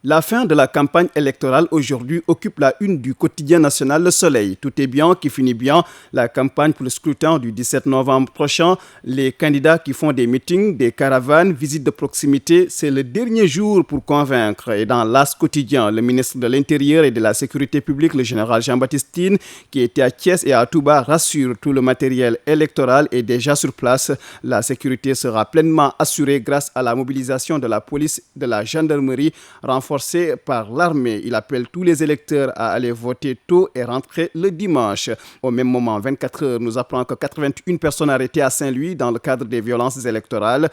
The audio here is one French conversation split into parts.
La fin de la campagne électorale aujourd'hui occupe la une du quotidien national Le Soleil. Tout est bien qui finit bien. La campagne pour le scrutin du 17 novembre prochain, les candidats qui font des meetings, des caravanes, visites de proximité, c'est le dernier jour pour convaincre. Et dans l'As quotidien, le ministre de l'Intérieur et de la Sécurité publique, le général Jean-Baptiste Tine, qui était à Thiès et à Touba, rassure tout le matériel électoral est déjà sur place. La sécurité sera pleinement assurée grâce à la mobilisation de la police, de la gendarmerie, renforcée par l'armée. Il appelle tous les électeurs à aller voter tôt et rentrer le dimanche. Au même moment, 24 heures, nous apprenons que 81 personnes arrêtées à Saint-Louis dans le cadre des violences électorales.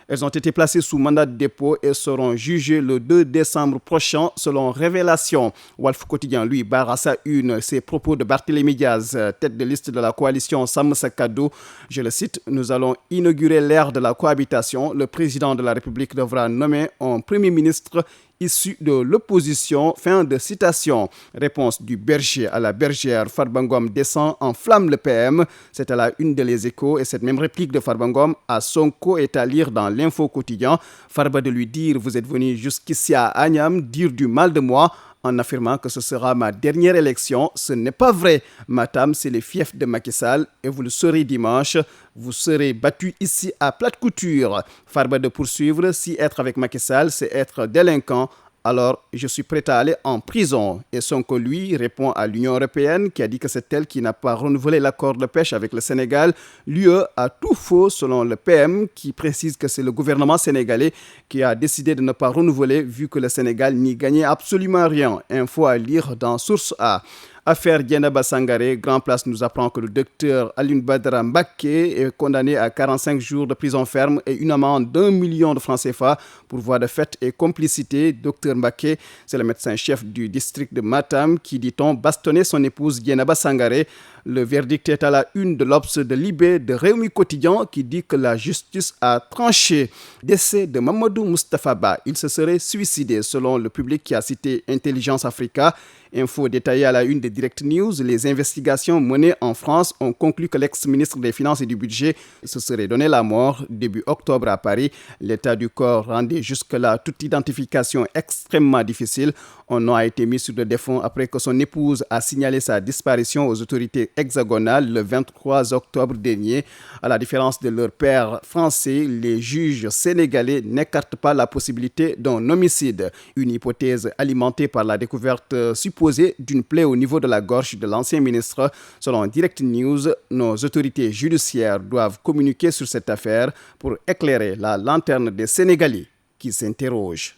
Elles ont été placées sous mandat de dépôt et seront jugées le 2 décembre prochain selon Révélation. Walf Quotidien, lui, barre à sa une ses propos de Barthélémy Diaz, tête de liste de la coalition Sam Sa Kado. Je le cite, « Nous allons inaugurer l'ère de la cohabitation. Le président de la République devra nommer un premier ministre issu de l'opposition ». Fin de citation. Réponse du berger à la bergère. Farba Ngom descend, enflamme le PM. C'est à la une de Les Échos et cette même réplique de Farba Ngom à Sonko est à lire dans l'Info Quotidien. Farba de lui dire « Vous êtes venu jusqu'ici à Agnam dire du mal de moi » en affirmant que ce sera ma dernière élection. Ce n'est pas vrai. Matam, c'est le fief de Macky Sall et vous le saurez dimanche. Vous serez battu ici à plate couture. Farba de poursuivre, si être avec Macky Sall, c'est être délinquant, alors je suis prêt à aller en prison. Et Sonko, lui, répond à l'Union européenne qui a dit que c'est elle qui n'a pas renouvelé l'accord de pêche avec le Sénégal. L'UE a tout faux selon le PM qui précise que c'est le gouvernement sénégalais qui a décidé de ne pas renouveler vu que le Sénégal n'y gagnait absolument rien. Info à lire dans Source A. Affaire Dieynaba Sangaré, Grand Place nous apprend que le docteur Alioune Badara Mbacké est condamné à 45 jours de prison ferme et une amende d'1 million de francs CFA pour voie de fait et complicité. Docteur Mbacké, c'est le médecin-chef du district de Matam qui, dit-on, bastonnait son épouse Dieynaba Sangaré. Le verdict est à la une de l'Obs, de Libé, de Rewmi Quotidien qui dit que la justice a tranché. Décès de Mamadou Moustapha Ba. Il se serait suicidé selon le public qui a cité Intelligence Africa. Info détaillée à la une de Direct News. Les investigations menées en France ont conclu que l'ex-ministre des Finances et du Budget se serait donné la mort début octobre à Paris. L'état du corps rendait jusque-là toute identification extrêmement difficile. Un nom a été mis sur le défunt après que son épouse a signalé sa disparition aux autorités hexagonales le 23 octobre dernier. À la différence de leur père français, les juges sénégalais n'écartent pas la possibilité d'un homicide. Une hypothèse alimentée par la découverte supposée d'une plaie au niveau de la gorge de l'ancien ministre. Selon Direct News, nos autorités judiciaires doivent communiquer sur cette affaire pour éclairer la lanterne des Sénégalais qui s'interrogent.